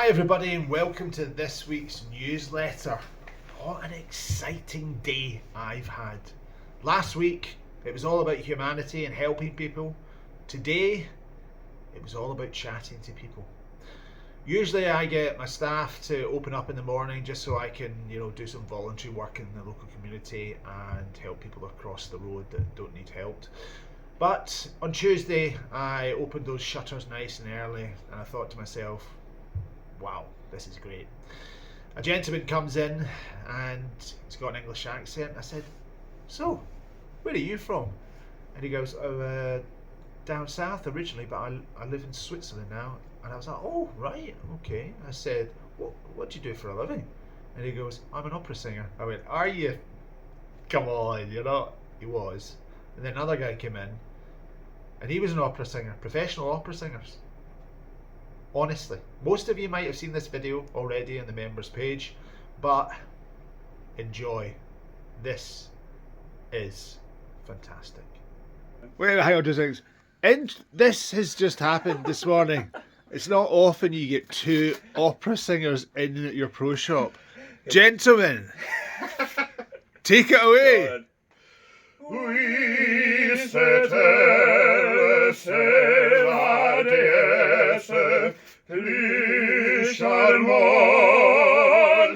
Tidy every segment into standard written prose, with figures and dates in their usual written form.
Hi everybody and welcome to this week's newsletter. What an exciting day I've had. Last week it was all about humanity and helping people. Today it was all about chatting to people. Usually I get my staff to open up in the morning just so I can, do some voluntary work in the local community and help people across the road that don't need help. But on Tuesday I opened those shutters nice and early and I thought to myself, wow, this is great. A gentleman comes in and he's got an English accent. I said, so, where are you from? And he goes, down south originally, but I live in Switzerland now. And I was like, oh, right, okay. I said, what do you do for a living? And he goes, I'm an opera singer. I went, are you? Come on, you're not. He was. And then another guy came in and he was an opera singer, professional opera singers. Honestly, most of you might have seen this video already on the members page, but enjoy. This is fantastic. Wait, hang on 2 seconds. And this has just happened this morning. It's not often you get two opera singers in your pro shop. Gentlemen, take it away. Oui, c'est la déesse plus charmante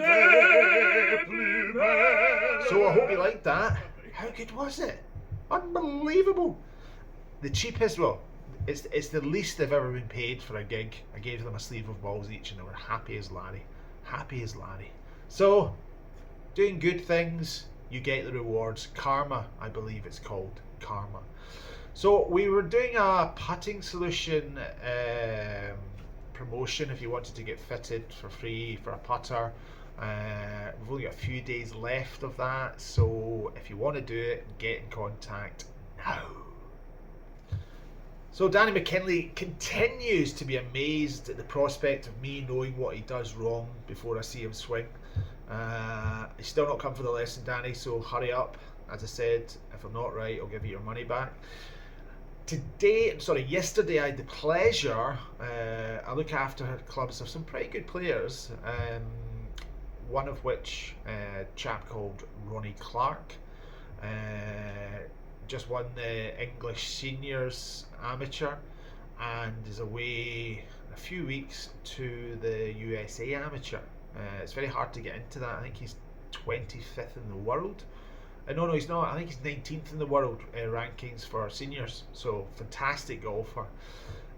et plus belle. So I hope you liked that. How good was it? Unbelievable. The cheapest, well, it's the least they've ever been paid for a gig. I gave them a sleeve of balls each and they were happy as Larry. Happy as Larry. So, doing good things, you get the rewards. Karma, I believe it's called. Karma. So we were doing a putting solution promotion if you wanted to get fitted for free for a putter. We've only got a few days left of that, so if you want to do it, get in contact now. So Danny McKinley continues to be amazed at the prospect of me knowing what he does wrong before I see him swing. He's still not come for the lesson, Danny, so hurry up. As I said, if I'm not right, I'll give you your money back. Yesterday I had the pleasure, I look after clubs of some pretty good players, one of which a chap called Ronnie Clark, just won the English Seniors Amateur and is away in a few weeks to the USA Amateur. It's very hard to get into that. I think he's 25th in the world. No, he's not. I think he's 19th in the world rankings for seniors. So fantastic golfer.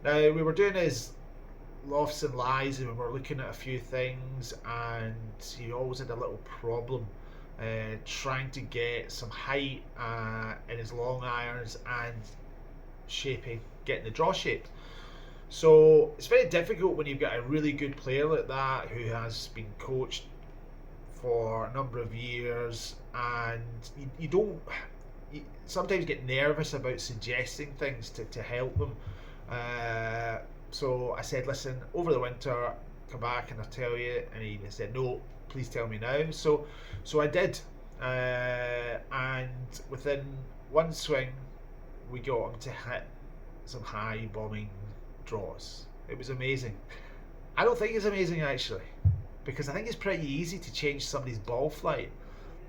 Now we were doing his lofts and lies and we were looking at a few things, and he always had a little problem trying to get some height in his long irons and getting the draw shaped. So it's very difficult when you've got a really good player like that who has been coached for a number of years, and you sometimes get nervous about suggesting things to help them. So I said, listen, over the winter, come back and I'll tell you. And he said, no, please tell me now. So I did, and within one swing, we got him to hit some high bombing draws. It was amazing. I don't think it's amazing actually, because I think it's pretty easy to change somebody's ball flight.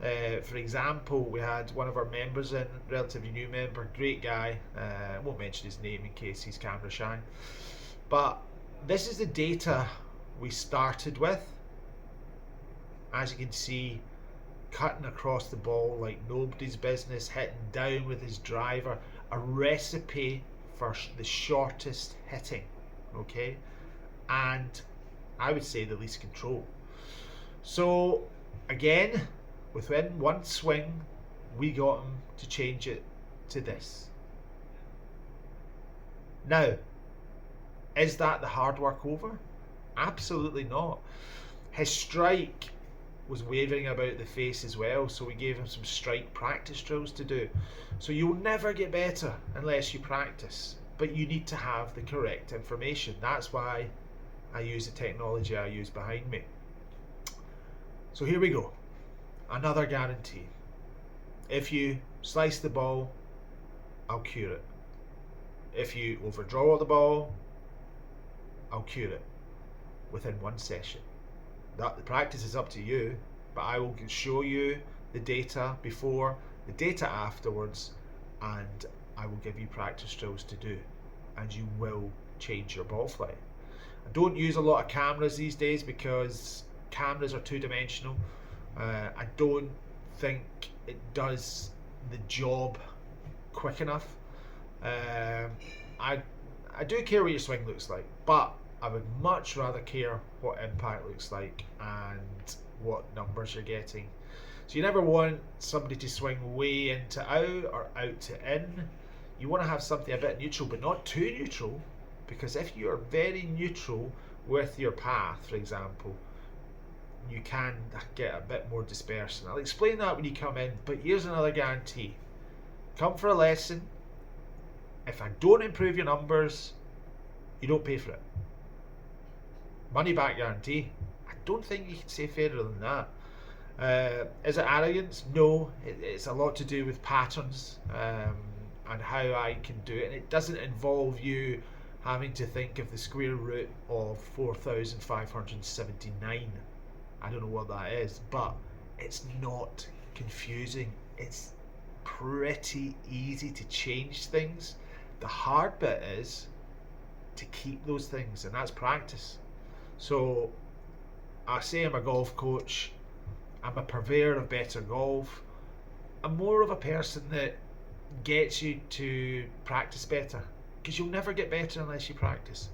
For example, we had one of our members in, relatively new member, great guy. I won't mention his name in case he's camera shy. But this is the data we started with. As you can see, cutting across the ball like nobody's business, hitting down with his driver, a recipe for the shortest hitting, okay, and I would say the least control. So again, within one swing, we got him to change it to this. Now, is that the hard work over? Absolutely not. His strike was wavering about the face as well, so we gave him some strike practice drills to do. So you'll never get better unless you practice, but you need to have the correct information. That's why I use the technology I use behind me. So here we go. Another guarantee. If you slice the ball, I'll cure it. If you overdraw the ball, I'll cure it. within one session. That the practice is up to you, but I will show you the data before, the data afterwards, and I will give you practice drills to do, and you will change your ball flight. I don't use a lot of cameras these days because cameras are two-dimensional. I don't think it does the job quick enough. I do care what your swing looks like, but I would much rather care what impact looks like and what numbers you're getting. So you never want somebody to swing way into out or out to in. You want to have something a bit neutral, but not too neutral, because if you are very neutral with your path, for example, you can get a bit more dispersion. I'll explain that when you come in, but here's another guarantee. Come for a lesson. If I don't improve your numbers, you don't pay for it. Money back guarantee. I don't think you can say fairer than that. Is it arrogance? No, it's a lot to do with patterns and how I can do it. And it doesn't involve you having to think of the square root of 4,579. I don't know what that is, but it's not confusing. It's pretty easy to change things. The hard bit is to keep those things, and that's practice. So I say I'm a golf coach, I'm a purveyor of better golf. I'm more of a person that gets you to practice better, because you'll never get better unless you practice.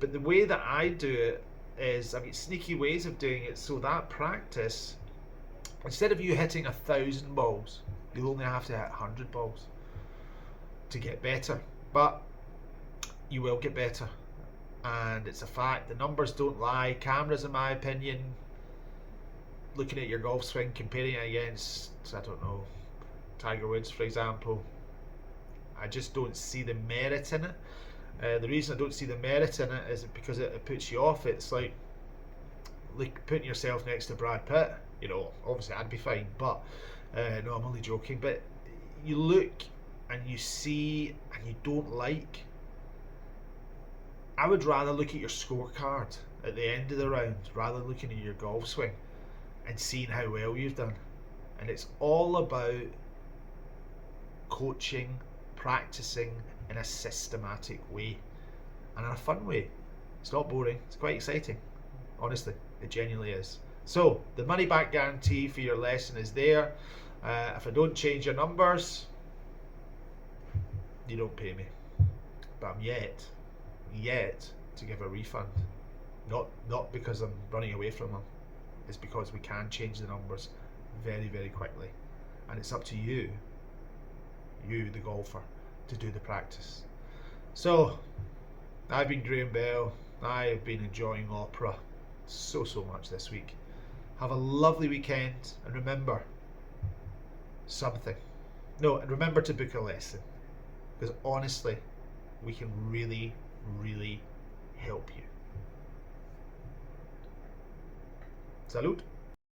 But the way that I do it is, I've got sneaky ways of doing it, so that practice, instead of you hitting 1,000 balls, you'll only have to hit 100 balls to get better. But you will get better, and it's a fact. The numbers don't lie. Cameras, in my opinion, looking at your golf swing, comparing it against, I don't know, Tiger Woods, for example, I just don't see the merit in it. The reason I don't see the merit in it is because it puts you off. It's like putting yourself next to Brad Pitt. You know, obviously I'd be fine, but no, I'm only joking. But you look and you see and you don't like. I would rather look at your scorecard at the end of the round rather than looking at your golf swing and seeing how well you've done. And it's all about coaching, practicing in a systematic way and in a fun way. It's not boring, it's quite exciting. Honestly, it genuinely is. So the money back guarantee for your lesson is there. If I don't change your numbers, you don't pay me. But I'm yet to give a refund. Not because I'm running away from them. It's because we can change the numbers very, very quickly. And it's up to you, the golfer, to do the practice. So, I've been Graham Bell. I have been enjoying opera so much this week. Have a lovely weekend, and remember remember to book a lesson, because honestly, we can really, really help you. Salute.